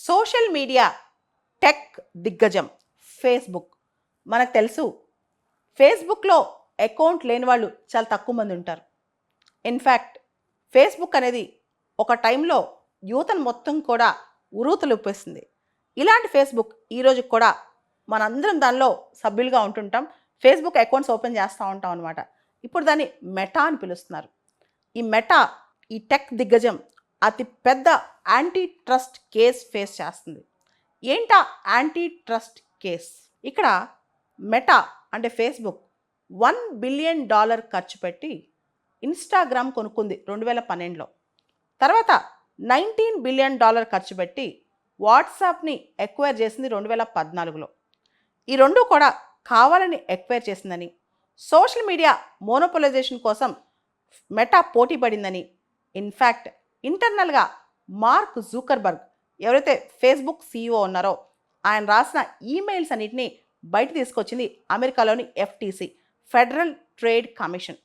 Social media tech దిగ్గజం Facebook. మనకు తెలుసు, ఫేస్బుక్లో అకౌంట్ లేని వాళ్ళు చాలా తక్కువ మంది ఉంటారు. ఇన్ఫ్యాక్ట్ ఫేస్బుక్ అనేది ఒక టైంలో యూతను మొత్తం కూడా ఉరూతలుప్పేసింది. ఇలాంటి ఫేస్బుక్ ఈరోజు కూడా మనందరం దానిలో సభ్యులుగా ఉంటుంటాం. ఫేస్బుక్ అకౌంట్స్ ఓపెన్ చేస్తూ ఉంటాం అనమాట. ఇప్పుడు దాన్ని మెటా అని పిలుస్తున్నారు. ఈ మెటా, ఈ టెక్ దిగ్గజం అతి పెద్ద యాంటీ ట్రస్ట్ కేస్ ఫేస్ చేస్తుంది. ఏంటా యాంటీ ట్రస్ట్ కేస్? ఇక్కడ మెటా అంటే ఫేస్బుక్ $1 బిలియన్ ఖర్చు పెట్టి ఇన్స్టాగ్రామ్ కొనుక్కుంది 2012లో. తర్వాత $19 బిలియన్ ఖర్చు పెట్టి వాట్సాప్ని ఎక్వైర్ చేసింది 2014లో. ఈ రెండు కూడా కావాలని ఎక్వైర్ చేసిందని, సోషల్ మీడియా మోనోపోలైజేషన్ కోసం మెటా పోటీ పడిందని, ఇన్ఫ్యాక్ట్ ఇంటర్నల్గా మార్క్ జూకర్బర్గ్, ఎవరైతే ఫేస్బుక్ CEO ఉన్నారో, ఆయన రాసిన ఈమెయిల్స్ అన్నింటినీ బయట తీసుకొచ్చింది అమెరికాలోని FTC, ఫెడరల్ ట్రేడ్ కమిషన్.